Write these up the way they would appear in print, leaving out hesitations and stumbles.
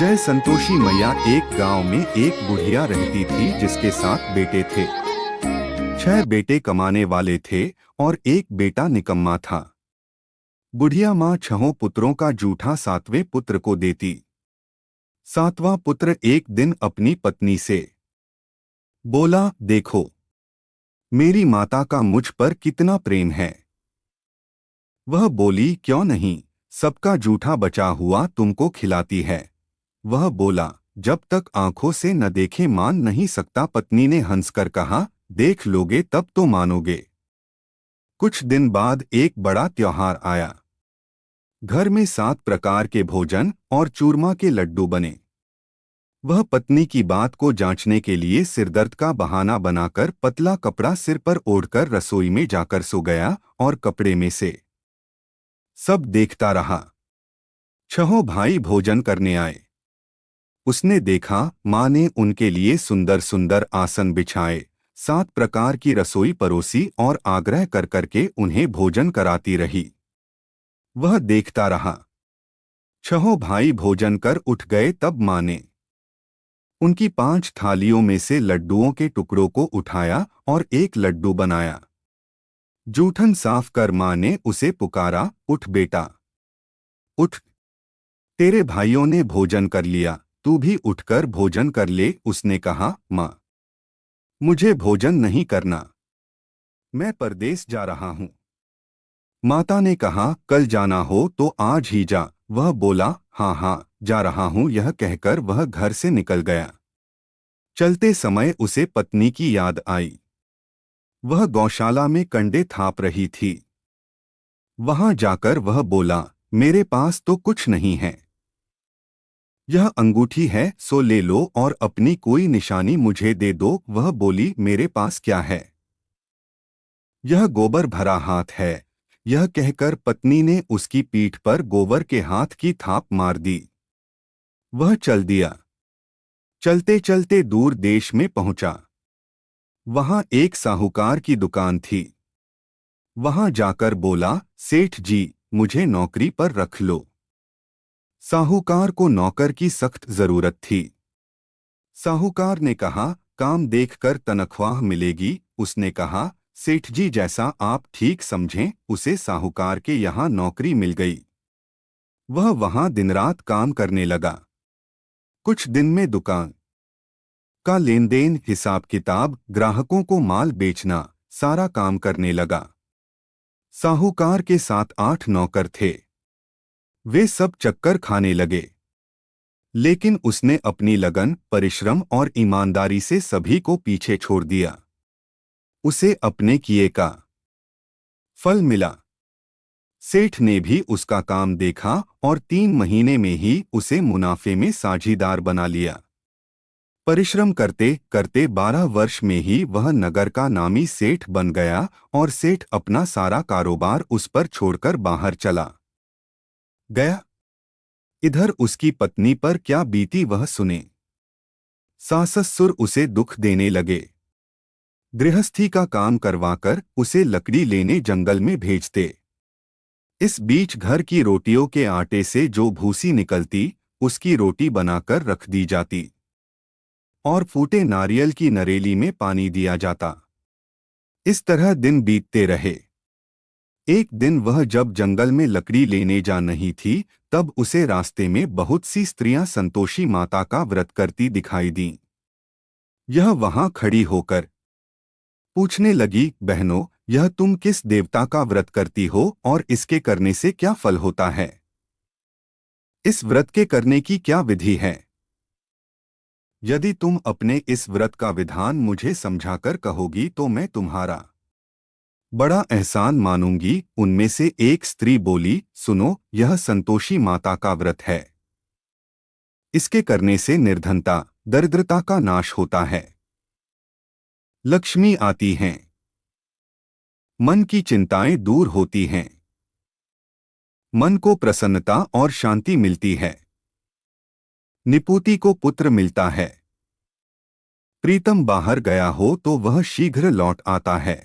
जय संतोषी मैया। एक गांव में एक बुढ़िया रहती थी जिसके 7 बेटे थे। 6 बेटे कमाने वाले थे और एक बेटा निकम्मा था। बुढ़िया माँ 6 पुत्रों का जूठा 7वें पुत्र को देती। 7वां पुत्र एक दिन अपनी पत्नी से बोला, देखो मेरी माता का मुझ पर कितना प्रेम है। वह बोली, क्यों नहीं, सबका जूठा बचा हुआ तुमको खिलाती है। वह बोला, जब तक आंखों से न देखे मान नहीं सकता। पत्नी ने हंसकर कहा, देख लोगे तब तो मानोगे। कुछ दिन बाद एक बड़ा त्योहार आया। घर में 7 प्रकार के भोजन और चूरमा के लड्डू बने। वह पत्नी की बात को जांचने के लिए सिरदर्द का बहाना बनाकर पतला कपड़ा सिर पर ओढ़कर रसोई में जाकर सो गया और कपड़े में से सब देखता रहा। 6 भाई भोजन करने आए। उसने देखा माँ ने उनके लिए सुंदर सुंदर आसन बिछाए, 7 प्रकार की रसोई परोसी और आग्रह कर करके उन्हें भोजन कराती रही। वह देखता रहा। 6 भाई भोजन कर उठ गए तब माँ ने उनकी 5 थालियों में से लड्डुओं के टुकड़ों को उठाया और एक लड्डू बनाया। जूठन साफ कर माँ ने उसे पुकारा, उठ बेटा उठ, तेरे भाइयों ने भोजन कर लिया, तू भी उठकर भोजन कर ले। उसने कहा, माँ मुझे भोजन नहीं करना, मैं परदेस जा रहा हूँ। माता ने कहा, कल जाना हो तो आज ही जा। वह बोला, हाँ हाँ जा रहा हूँ। यह कहकर वह घर से निकल गया। चलते समय उसे पत्नी की याद आई। वह गौशाला में कंडे थाप रही थी। वहां जाकर वह बोला, मेरे पास तो कुछ नहीं है। यह अंगूठी है, सो ले लो और अपनी कोई निशानी मुझे दे दो। वह बोली, मेरे पास क्या है, यह गोबर भरा हाथ है। यह कहकर पत्नी ने उसकी पीठ पर गोबर के हाथ की थाप मार दी। वह चल दिया। चलते चलते दूर देश में पहुंचा। वहां एक साहूकार की दुकान थी। वहां जाकर बोला, सेठ जी मुझे नौकरी पर रख लो। साहूकार को नौकर की सख्त जरूरत थी। साहूकार ने कहा, काम देखकर तनख्वाह मिलेगी। उसने कहा, सेठ जी जैसा आप ठीक समझें। उसे साहूकार के यहाँ नौकरी मिल गई। वह वहां दिन रात काम करने लगा। कुछ दिन में दुकान का लेन देन, हिसाब किताब, ग्राहकों को माल बेचना, सारा काम करने लगा। साहूकार के 7-8 नौकर थे। वे सब चक्कर खाने लगे। लेकिन उसने अपनी लगन, परिश्रम और ईमानदारी से सभी को पीछे छोड़ दिया। उसे अपने किए का फल मिला। सेठ ने भी उसका काम देखा और 3 महीने में ही उसे मुनाफे में साझीदार बना लिया। परिश्रम करते करते 12 वर्ष में ही वह नगर का नामी सेठ बन गया और सेठ अपना सारा कारोबार उस पर छोड़कर बाहर चला गया। इधर उसकी पत्नी पर क्या बीती वह सुने। सास-ससुर उसे दुख देने लगे। गृहस्थी का काम करवाकर उसे लकड़ी लेने जंगल में भेजते। इस बीच घर की रोटियों के आटे से जो भूसी निकलती, उसकी रोटी बनाकर रख दी जाती और फूटे नारियल की नरेली में पानी दिया जाता। इस तरह दिन बीतते रहे। एक दिन वह जब जंगल में लकड़ी लेने जा रही थी, तब उसे रास्ते में बहुत सी स्त्रियां संतोषी माता का व्रत करती दिखाई दीं। यह वहां खड़ी होकर पूछने लगी, बहनों, यह तुम किस देवता का व्रत करती हो और इसके करने से क्या फल होता है? इस व्रत के करने की क्या विधि है? यदि तुम अपने इस व्रत का विधान मुझे समझाकर कहोगी तो मैं तुम्हारा बड़ा एहसान मानूंगी। उनमें से एक स्त्री बोली, सुनो, यह संतोषी माता का व्रत है। इसके करने से निर्धनता, दरिद्रता का नाश होता है, लक्ष्मी आती हैं, मन की चिंताएं दूर होती हैं, मन को प्रसन्नता और शांति मिलती है, निपुति को पुत्र मिलता है, प्रीतम बाहर गया हो तो वह शीघ्र लौट आता है,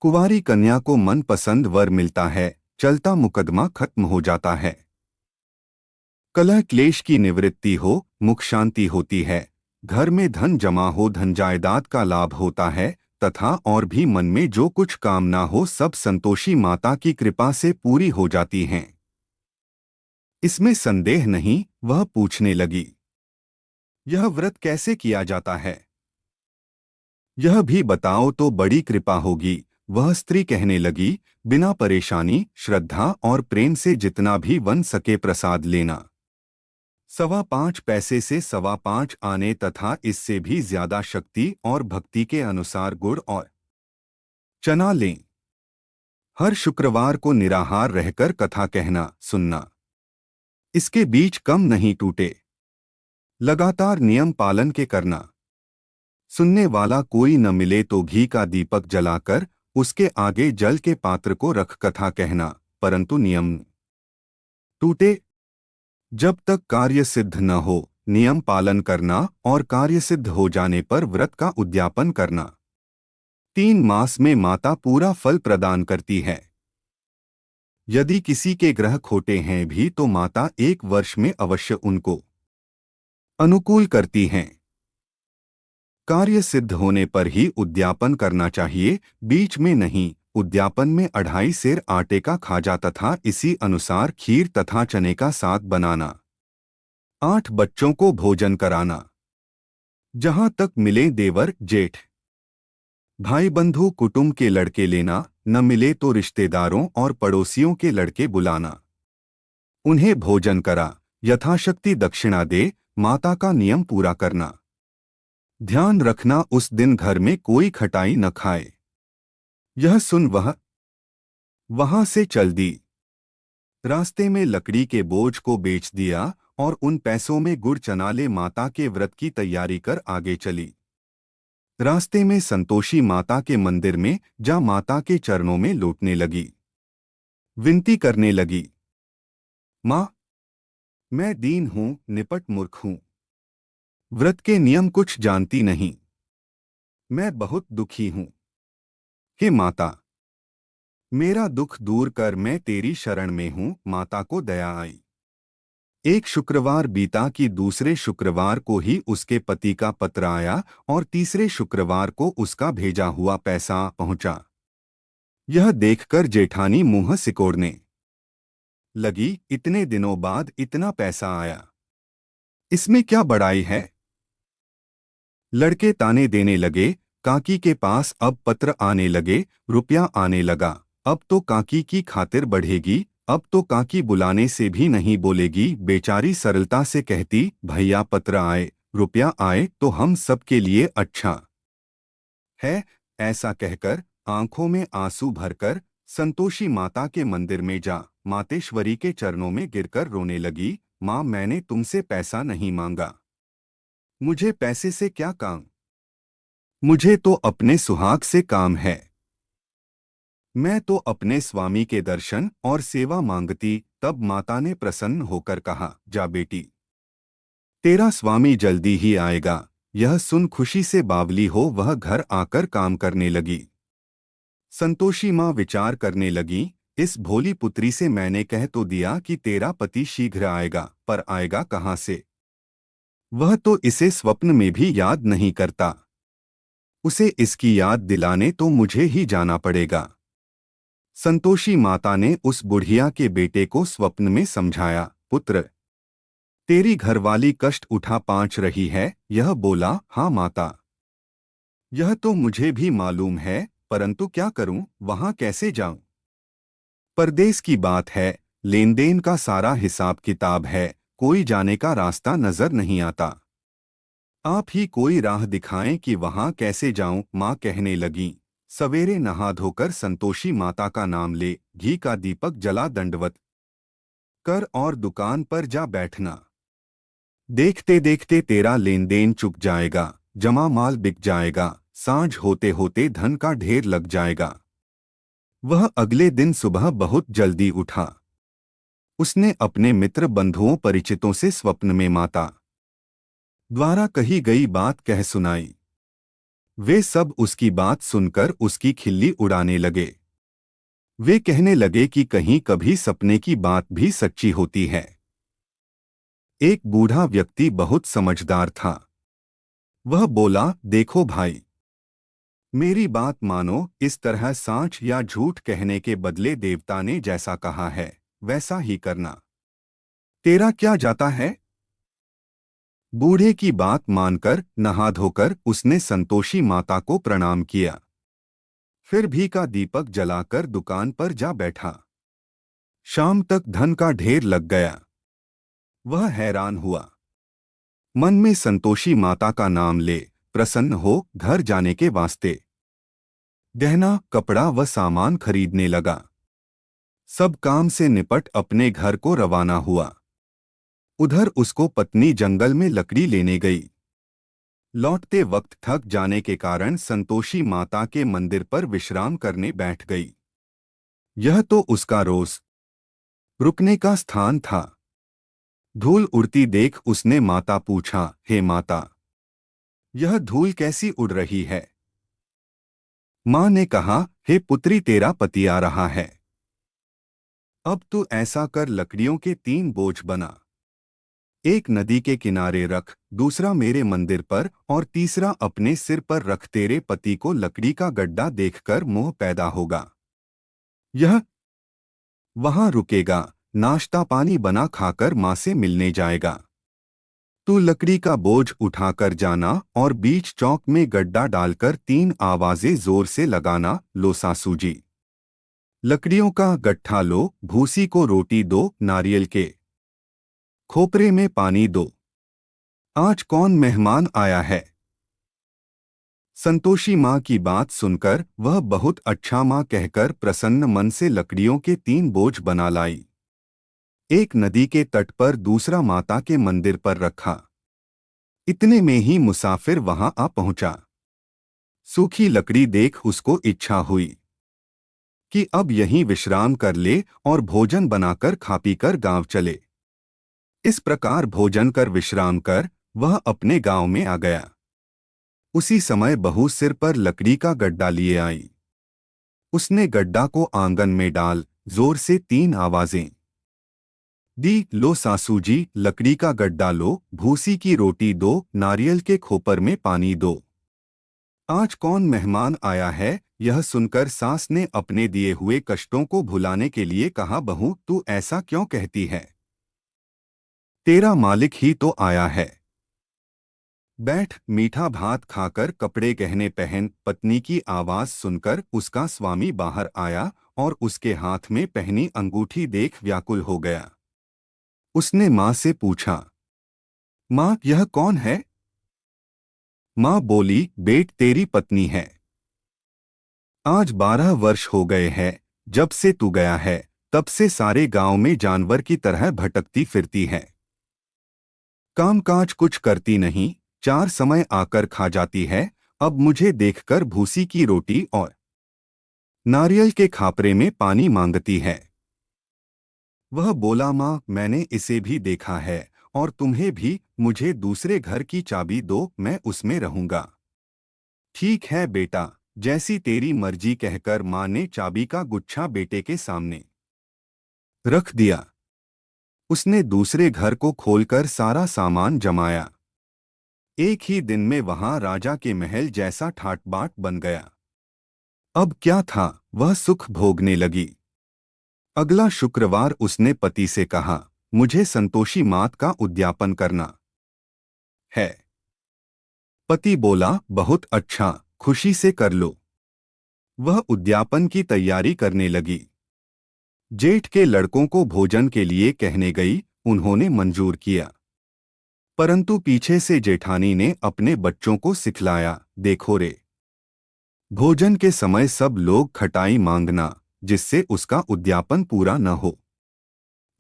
कुंवारी कन्या को मनपसंद वर मिलता है, चलता मुकदमा खत्म हो जाता है। कलह क्लेश की निवृत्ति हो, मुख शांति होती है, घर में धन जमा हो, धन जायदाद का लाभ होता है तथा और भी मन में जो कुछ कामना हो सब संतोषी माता की कृपा से पूरी हो जाती हैं। इसमें संदेह नहीं। वह पूछने लगी, यह व्रत कैसे किया जाता है? यह भी बताओ तो बड़ी कृपा होगी। वह स्त्री कहने लगी, बिना परेशानी, श्रद्धा और प्रेम से जितना भी बन सके प्रसाद लेना। 5.25 पैसे से 5.25 आने तथा इससे भी ज्यादा शक्ति और भक्ति के अनुसार गुड़ और चना लें। हर शुक्रवार को निराहार रहकर कथा कहना सुनना। इसके बीच कम नहीं टूटे। लगातार नियम पालन के करना। सुनने वाला कोई न मिले तो घी का दीपक जलाकर उसके आगे जल के पात्र को रख कथा कहना, परंतु नियम टूटे। जब तक कार्य सिद्ध न हो नियम पालन करना और कार्य सिद्ध हो जाने पर व्रत का उद्यापन करना। 3 मास में माता पूरा फल प्रदान करती है। यदि किसी के ग्रह खोटे हैं भी तो माता 1 वर्ष में अवश्य उनको अनुकूल करती हैं। कार्य सिद्ध होने पर ही उद्यापन करना चाहिए, बीच में नहीं। उद्यापन में 2.5 सेर आटे का खाजा तथा इसी अनुसार खीर तथा चने का साग बनाना। 8 बच्चों को भोजन कराना। जहां तक मिले देवर जेठ भाई बंधु कुटुंब के लड़के लेना, न मिले तो रिश्तेदारों और पड़ोसियों के लड़के बुलाना। उन्हें भोजन करा, यथाशक्ति दक्षिणा दे, माता का नियम पूरा करना। ध्यान रखना उस दिन घर में कोई खटाई न खाए। यह सुन वह वहां से चल दी। रास्ते में लकड़ी के बोझ को बेच दिया और उन पैसों में गुड़ चना ले माता के व्रत की तैयारी कर आगे चली। रास्ते में संतोषी माता के मंदिर में जा माता के चरणों में लौटने लगी। विनती करने लगी, माँ, मैं दीन हूं, निपट मूर्ख हूं, व्रत के नियम कुछ जानती नहीं, मैं बहुत दुखी हूं। हे माता, मेरा दुख दूर कर, मैं तेरी शरण में हूं। माता को दया आई। एक शुक्रवार बीता कि दूसरे शुक्रवार को ही उसके पति का पत्र आया और तीसरे शुक्रवार को उसका भेजा हुआ पैसा पहुंचा। यह देखकर जेठानी मुंह सिकोड़ने लगी, इतने दिनों बाद इतना पैसा आया, इसमें क्या बड़ाई है? लड़के ताने देने लगे, काकी के पास अब पत्र आने लगे, रुपया आने लगा, अब तो काकी की खातिर बढ़ेगी, अब तो काकी बुलाने से भी नहीं बोलेगी। बेचारी सरलता से कहती, भैया पत्र आए, रुपया आए तो हम सब के लिए अच्छा है। ऐसा कहकर आंखों में आंसू भरकर संतोषी माता के मंदिर में जा मातेश्वरी के चरणों में गिरकर रोने लगी। माँ, मैंने तुमसे पैसा नहीं मांगा, मुझे पैसे से क्या काम, मुझे तो अपने सुहाग से काम है। मैं तो अपने स्वामी के दर्शन और सेवा मांगती। तब माता ने प्रसन्न होकर कहा, जा बेटी, तेरा स्वामी जल्दी ही आएगा। यह सुन खुशी से बावली हो वह घर आकर काम करने लगी। संतोषी माँ विचार करने लगी, इस भोली पुत्री से मैंने कह तो दिया कि तेरा पति शीघ्र आएगा, पर आएगा कहाँ से? वह तो इसे स्वप्न में भी याद नहीं करता। उसे इसकी याद दिलाने तो मुझे ही जाना पड़ेगा। संतोषी माता ने उस बुढ़िया के बेटे को स्वप्न में समझाया, पुत्र, तेरी घरवाली कष्ट उठा पाँच रही है। यह बोला, हाँ माता, यह तो मुझे भी मालूम है, परंतु क्या करूं, वहां कैसे जाऊं? परदेश की बात है, लेन देन का सारा हिसाब किताब है, कोई जाने का रास्ता नजर नहीं आता। आप ही कोई राह दिखाएं कि वहां कैसे जाऊं। माँ कहने लगी, सवेरे नहा धोकर संतोषी माता का नाम ले, घी का दीपक जला दंडवत कर और दुकान पर जा बैठना। देखते देखते तेरा लेन देन चुक जाएगा, जमा माल बिक जाएगा, सांझ होते होते धन का ढेर लग जाएगा। वह अगले दिन सुबह बहुत जल्दी उठा। उसने अपने मित्र बंधुओं परिचितों से स्वप्न में माता द्वारा कही गई बात कह सुनाई। वे सब उसकी बात सुनकर उसकी खिल्ली उड़ाने लगे। वे कहने लगे कि कहीं कभी सपने की बात भी सच्ची होती है। एक बूढ़ा व्यक्ति बहुत समझदार था। वह बोला, देखो भाई, मेरी बात मानो, इस तरह सांच या झूठ कहने के बदले देवता ने जैसा कहा है वैसा ही करना। तेरा क्या जाता है? बूढ़े की बात मानकर नहा धोकर उसने संतोषी माता को प्रणाम किया। फिर भी का दीपक जलाकर दुकान पर जा बैठा। शाम तक धन का ढेर लग गया। वह हैरान हुआ। मन में संतोषी माता का नाम ले प्रसन्न हो घर जाने के वास्ते गहना कपड़ा व सामान खरीदने लगा। सब काम से निपट अपने घर को रवाना हुआ। उधर उसको पत्नी जंगल में लकड़ी लेने गई। लौटते वक्त थक जाने के कारण संतोषी माता के मंदिर पर विश्राम करने बैठ गई। यह तो उसका रोज रुकने का स्थान था। धूल उड़ती देख उसने माता पूछा, हे माता, यह धूल कैसी उड़ रही है? मां ने कहा, हे पुत्री, तेरा पति आ रहा है। अब तू ऐसा कर, लकड़ियों के 3 बोझ बना। एक नदी के किनारे रख, दूसरा मेरे मंदिर पर और तीसरा अपने सिर पर रख। तेरे पति को लकड़ी का गड्ढा देखकर मोह पैदा होगा। यह वहां रुकेगा, नाश्ता पानी बना खाकर मां से मिलने जाएगा। तू लकड़ी का बोझ उठाकर जाना और बीच चौक में गड्ढा डालकर 3 आवाजें जोर से लगाना, लो सासू जी। लकड़ियों का गट्ठा लो, भूसी को रोटी दो, नारियल के खोपरे में पानी दो। आज कौन मेहमान आया है? संतोषी माँ की बात सुनकर वह बहुत अच्छा माँ कहकर प्रसन्न मन से लकड़ियों के 3 बोझ बना लाई। एक नदी के तट पर, दूसरा माता के मंदिर पर रखा। इतने में ही मुसाफिर वहां आ पहुंचा। सूखी लकड़ी देख उसको इच्छा हुई कि अब यहीं विश्राम कर ले और भोजन बनाकर खा पीकर गांव चले। इस प्रकार भोजन कर विश्राम कर वह अपने गांव में आ गया। उसी समय बहू सिर पर लकड़ी का गड्ढा लिए आई। उसने गड्ढा को आंगन में डाल जोर से 3 आवाजें दी, लो सासू जी, लकड़ी का गड्ढा लो, भूसी की रोटी दो, नारियल के खोपर में पानी दो। आज कौन मेहमान आया है? यह सुनकर सास ने अपने दिए हुए कष्टों को भुलाने के लिए कहा, बहू तू ऐसा क्यों कहती है? तेरा मालिक ही तो आया है। बैठ, मीठा भात खाकर कपड़े गहने पहन। पत्नी की आवाज सुनकर उसका स्वामी बाहर आया और उसके हाथ में पहनी अंगूठी देख व्याकुल हो गया। उसने मां से पूछा, मां यह कौन है? मां बोली, बेट तेरी पत्नी है। आज 12 वर्ष हो गए हैं जब से तू गया है, तब से सारे गांव में जानवर की तरह भटकती फिरती है। कामकाज कुछ करती नहीं, 4 समय आकर खा जाती है। अब मुझे देखकर भूसी की रोटी और नारियल के खापरे में पानी मांगती है। वह बोला, मां मैंने इसे भी देखा है और तुम्हें भी। मुझे दूसरे घर की चाबी दो, मैं उसमें रहूंगा। ठीक है बेटा, जैसी तेरी मर्जी कहकर मां ने चाबी का गुच्छा बेटे के सामने रख दिया। उसने दूसरे घर को खोलकर सारा सामान जमाया। एक ही दिन में वहां राजा के महल जैसा ठाट बाट बन गया। अब क्या था, वह सुख भोगने लगी। अगला शुक्रवार उसने पति से कहा, मुझे संतोषी मात का उद्यापन करना है। पति बोला, बहुत अच्छा, खुशी से कर लो। वह उद्यापन की तैयारी करने लगी। जेठ के लड़कों को भोजन के लिए कहने गई, उन्होंने मंजूर किया। परंतु पीछे से जेठानी ने अपने बच्चों को सिखलाया, देखो रे, भोजन के समय सब लोग खटाई मांगना, जिससे उसका उद्यापन पूरा न हो।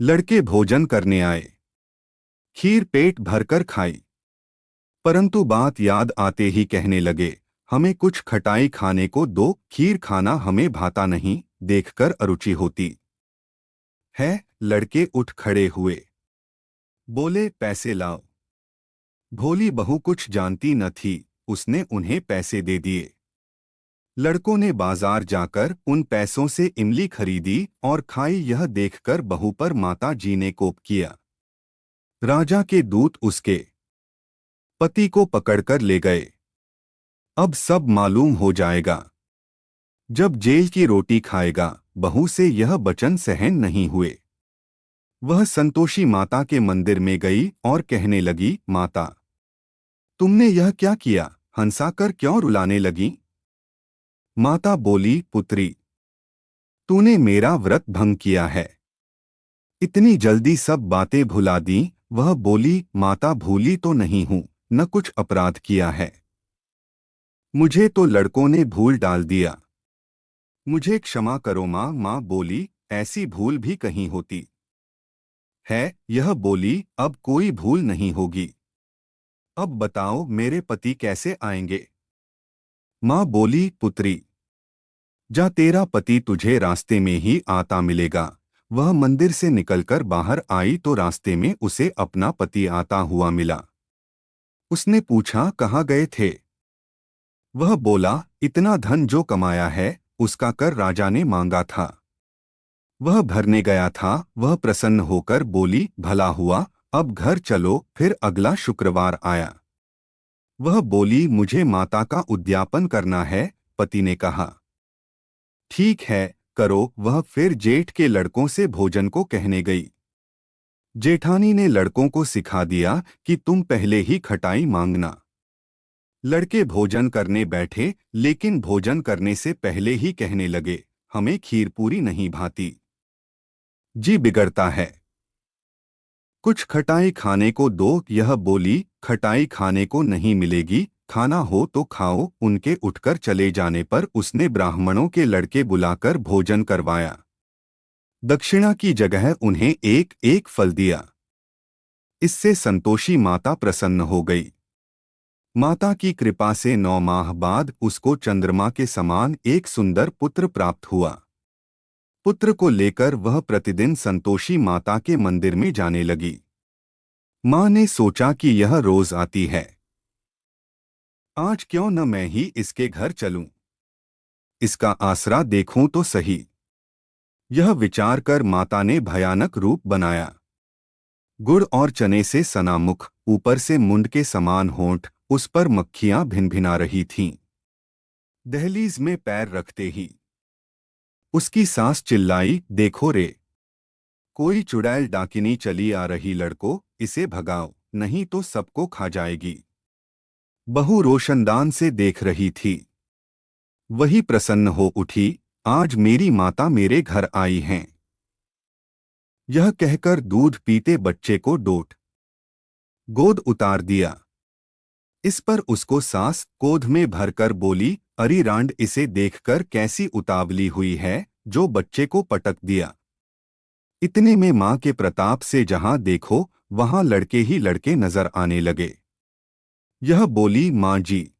लड़के भोजन करने आए। खीर पेट भरकर खाई, परंतु बात याद आते ही कहने लगे, हमें कुछ खटाई खाने को दो, खीर खाना हमें भाता नहीं, देखकर अरुचि होती है। लड़के उठ खड़े हुए, बोले, पैसे लाओ। भोली बहू कुछ जानती न थी, उसने उन्हें पैसे दे दिए। लड़कों ने बाजार जाकर उन पैसों से इमली खरीदी और खाई। यह देखकर बहू पर माता जी ने कोप किया। राजा के दूत उसके पति को पकड़कर ले गए। अब सब मालूम हो जाएगा। जब जेल की रोटी खाएगा, बहू से यह वचन सहन नहीं हुए। वह संतोषी माता के मंदिर में गई और कहने लगी, माता, तुमने यह क्या किया? हंसाकर क्यों रुलाने लगी? माता बोली, पुत्री, तूने मेरा व्रत भंग किया है। इतनी जल्दी सब बातें भुला दी। वह बोली, माता, भूली तो नहीं हूं, न कुछ अपराध किया है। मुझे तो लड़कों ने भूल डाल दिया। मुझे क्षमा करो माँ। माँ बोली, ऐसी भूल भी कहीं होती है? यह बोली, अब कोई भूल नहीं होगी। अब बताओ मेरे पति कैसे आएंगे? माँ बोली, पुत्री, जा, तेरा पति तुझे रास्ते में ही आता मिलेगा। वह मंदिर से निकलकर बाहर आई तो रास्ते में उसे अपना पति आता हुआ मिला। उसने पूछा, कहाँ गए थे? वह बोला, इतना धन जो कमाया है उसका कर राजा ने मांगा था, वह भरने गया था। वह प्रसन्न होकर बोली, भला हुआ, अब घर चलो। फिर अगला शुक्रवार आया। वह बोली, मुझे माता का उद्यापन करना है। पति ने कहा, ठीक है, करो। वह फिर जेठ के लड़कों से भोजन को कहने गई। जेठानी ने लड़कों को सिखा दिया कि तुम पहले ही खटाई मांगना। लड़के भोजन करने बैठे, लेकिन भोजन करने से पहले ही कहने लगे, हमें खीर पूरी नहीं भाती, जी बिगड़ता है, कुछ खटाई खाने को दो। यह बोली, खटाई खाने को नहीं मिलेगी, खाना हो तो खाओ। उनके उठकर चले जाने पर उसने ब्राह्मणों के लड़के बुलाकर भोजन करवाया। दक्षिणा की जगह उन्हें एक एक फल दिया। इससे संतोषी माता प्रसन्न हो गई। माता की कृपा से 9 माह बाद उसको चंद्रमा के समान एक सुंदर पुत्र प्राप्त हुआ। पुत्र को लेकर वह प्रतिदिन संतोषी माता के मंदिर में जाने लगी। माँ ने सोचा कि यह रोज आती है, आज क्यों न मैं ही इसके घर चलूं, इसका आसरा देखूं तो सही। यह विचार कर माता ने भयानक रूप बनाया। गुड़ और चने से सना मुख, ऊपर से मुंड के समान होंठ, उस पर मक्खियां भिनभिना रही थीं। दहलीज में पैर रखते ही उसकी सास चिल्लाई, देखो रे, कोई चुड़ैल डाकिनी चली आ रही, लड़को इसे भगाओ, नहीं तो सबको खा जाएगी। बहू रोशनदान से देख रही थी। वही प्रसन्न हो उठी, आज मेरी माता मेरे घर आई हैं। यह कहकर दूध पीते बच्चे को गोद उतार दिया। इस पर उसको सास क्रोध में भरकर बोली, अरी रांड, इसे देखकर कैसी उतावली हुई है, जो बच्चे को पटक दिया। इतने में मां के प्रताप से जहां देखो वहां लड़के ही लड़के नजर आने लगे। यह बोली, मां जी,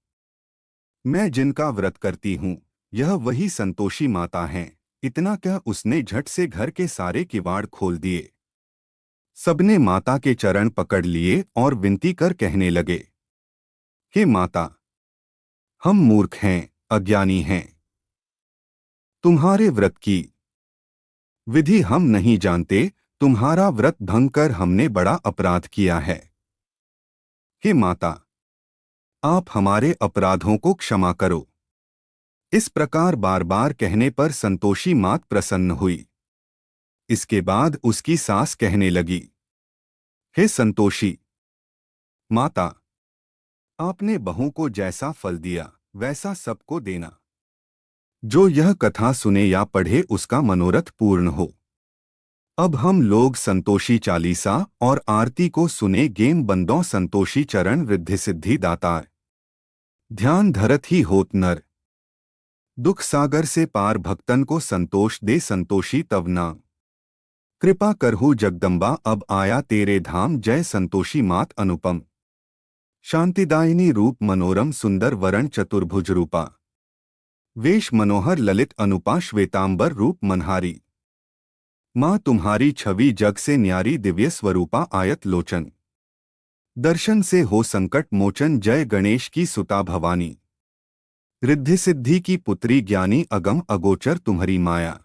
मैं जिनका व्रत करती हूं, यह वही संतोषी माता हैं। इतना कह उसने झट से घर के सारे किवाड़ खोल दिए। सबने माता के चरण पकड़ लिए और विनती कर कहने लगे, हे माता, हम मूर्ख हैं, अज्ञानी हैं। तुम्हारे व्रत की विधि हम नहीं जानते। तुम्हारा व्रत भंग कर हमने बड़ा अपराध किया है। हे माता, आप हमारे अपराधों को क्षमा करो। इस प्रकार बार बार कहने पर संतोषी मात प्रसन्न हुई। इसके बाद उसकी सास कहने लगी, हे संतोषी माता, आपने बहू को जैसा फल दिया वैसा सबको देना। जो यह कथा सुने या पढ़े उसका मनोरथ पूर्ण हो। अब हम लोग संतोषी चालीसा और आरती को सुने। गेम बंदों संतोषी चरण रिद्धि सिद्धि दातार, ध्यान धरत ही होत नर। दुख सागर से पार भक्तन को संतोष दे संतोषी तव नाम। कृपा करहु जगदम्बा अब आया तेरे धाम। जय संतोषी मात अनुपम, शांतिदायिनी रूप मनोरम सुंदर वरण चतुर्भुज रूपा। वेश मनोहर ललित अनुपा श्वेतांबर रूप मनहारी। माँ तुम्हारी छवि जग से न्यारी दिव्य स्वरूपा आयत लोचन। दर्शन से हो संकट मोचन। जय गणेश की सुता भवानी। रिद्धि सिद्धि की पुत्री ज्ञानी अगम अगोचर तुम्हारी माया।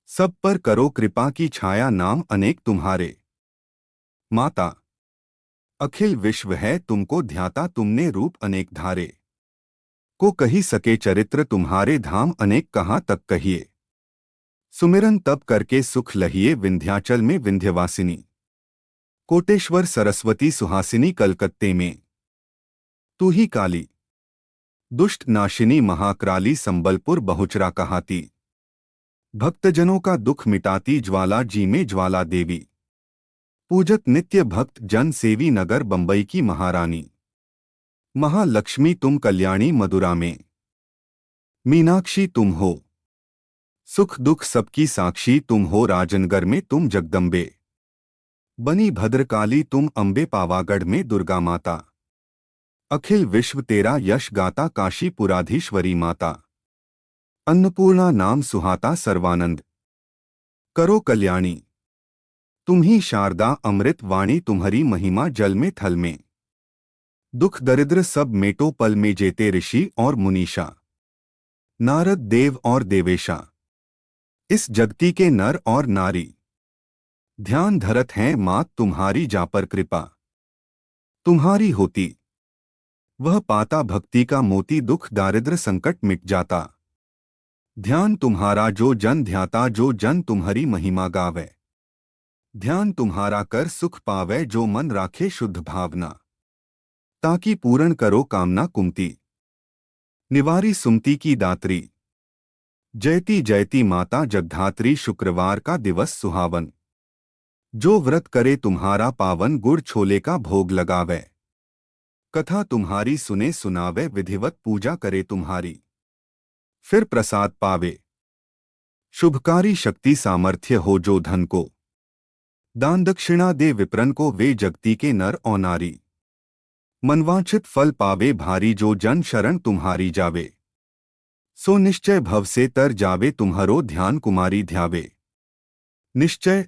सब पर करो कृपा की छाया नाम अनेक तुम्हारे। माता अखिल विश्व है तुमको ध्याता तुमने रूप अनेक धारे। को कही सके चरित्र तुम्हारे धाम अनेक कहाँ तक कहिए। सुमिरन तप करके सुख लहिए विंध्याचल में विंध्यवासिनी। कोटेश्वर सरस्वती सुहासिनी कलकत्ते में। तू ही काली दुष्ट नाशिनी महाक्राली संबलपुर बहुचरा कहाती। भक्तजनों का दुख मिटाती ज्वाला जी में ज्वाला देवी। पूजक नित्य भक्त जन सेवी नगर बंबई की महारानी। महालक्ष्मी तुम कल्याणी मदुरा में। मीनाक्षी तुम हो सुख दुख सबकी साक्षी तुम हो राजनगर में तुम जगदम्बे। बनी भद्रकाली तुम अम्बे पावागढ़ में दुर्गा माता। अखिल विश्व तेरा यश गाता काशीपुराधीश्वरी माता। अन्नपूर्णा नाम सुहाता सर्वानंद करो कल्याणी। तुम ही शारदा अमृत वाणी तुम्हारी महिमा जल में थल में। दुख दरिद्र सब मेटो पल में जेते ऋषि और मुनीषा। नारद देव और देवेशा इस जगती के नर और नारी। ध्यान धरत हैं मात तुम्हारी जा पर कृपा। तुम्हारी होती वह पाता भक्ति का मोती दुख दारिद्र संकट मिट जाता। ध्यान तुम्हारा जो जन ध्याता जो जन तुम्हारी महिमा गावे। ध्यान तुम्हारा कर सुख पावे जो मन राखे शुद्ध भावना। ताकि पूर्ण करो कामना कुमती। निवारी सुमति की दात्री। जयती जयती माता जगधात्री शुक्रवार का दिवस सुहावन। जो व्रत करे तुम्हारा पावन गुड़ छोले का भोग लगावे। कथा तुम्हारी सुने सुनावे विधिवत पूजा करे तुम्हारी। फिर प्रसाद पावे। शुभकारी शक्ति सामर्थ्य हो जो धन को। दान दक्षिणा दे विप्रन को वे जगती के नर और नारी। मनवांछित फल पावे भारी जो जन शरण तुम्हारी जावे। सो निश्चय भव से तर जावे तुम्हारो ध्यान कुमारी ध्यावे। निश्चय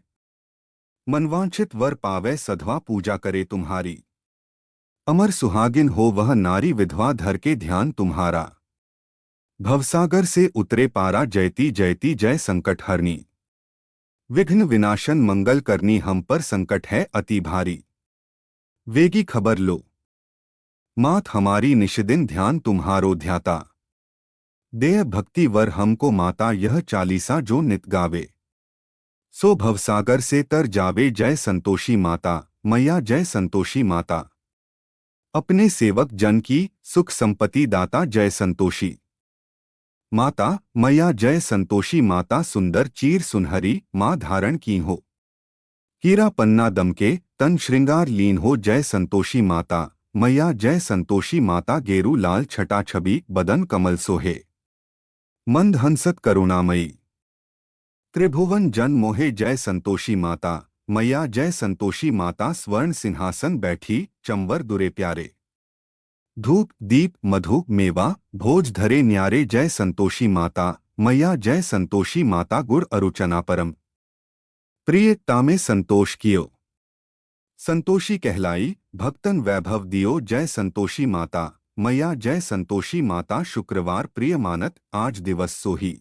मनवांछित वर पावे सधवा पूजा करे तुम्हारी। अमर सुहागिन हो वह नारी विधवा धर के ध्यान तुम्हारा। भवसागर से उतरे पारा जयती जयती जय संकट हरनी। विघ्न विनाशन मंगल करनी हम पर संकट है अति भारी। वेगी खबर लो मात हमारी निशिदिन ध्यान तुम्हारो ध्याता। देय भक्ति वर हमको माता यह चालीसा जो नित गावे। सो भवसागर से तर जावे जय संतोषी माता मैया जय संतोषी माता। अपने सेवक जन की सुख संपत्ति दाता जय संतोषी माता मैया जय संतोषी माता। सुंदर चीर सुनहरी माँ धारण की हो। हीरा पन्ना दमके तन श्रृंगार लीन हो जय संतोषी माता मैया जय संतोषी माता। गेरू लाल छटा छवि बदन कमल सोहे। मंद हंसत करुणामयी त्रिभुवन जन मोहे जय संतोषी माता मैया जय संतोषी माता। स्वर्ण सिंहासन बैठी चंवर दुरे प्यारे। धूप दीप मधु मेवा भोज धरे न्यारे जय संतोषी माता मैया जय संतोषी माता। गुड़ अरुचना परम प्रिय तामे संतोष कियो। संतोषी कहलाई भक्तन वैभव दियो जय संतोषी माता मैया जय संतोषी माता। शुक्रवार प्रिय मानत आज दिवस सोही।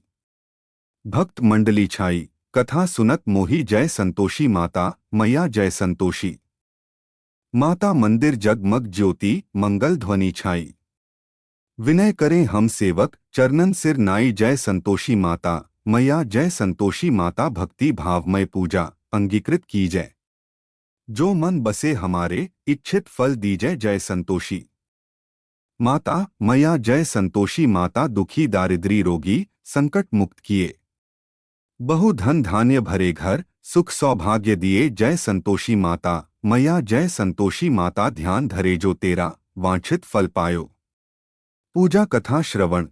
भक्त मंडली छाई कथा सुनत मोही जय संतोषी माता मैया जय संतोषी माता। मंदिर जगमग ज्योति मंगल ध्वनि छाई। विनय करें हम सेवक चरणन सिर नाई जय संतोषी माता मैया जय संतोषी माता। भक्ति भावमय पूजा अंगीकृत कीजय। जो मन बसे हमारे इच्छित फल दीजय जय संतोषी माता मैया जय संतोषी माता। दुखी दारिद्री रोगी संकट मुक्त किए। बहु धन धान्य भरे घर सुख सौभाग्य दिए जय संतोषी माता मैया जय संतोषी माता। ध्यान धरे जो तेरा वांछित फल पायो। पूजा कथा श्रवण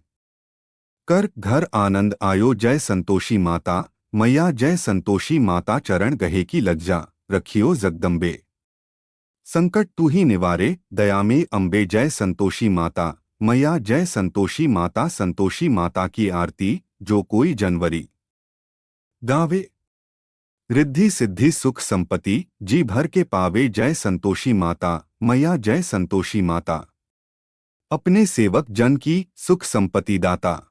कर घर आनंद आयो जय संतोषी माता मैया जय संतोषी माता। चरण गहे की लज्जा रखियो जगदम्बे। संकट तू ही निवारे दया में अम्बे जय संतोषी माता मैया जय संतोषी माता। संतोषी माता की आरती जो कोई जनवरी गावे। रिद्धि सिद्धि सुख संपत्ति जी भर के पावे जय संतोषी माता मैया जय संतोषी माता। अपने सेवक जन की सुख संपत्ति दाता।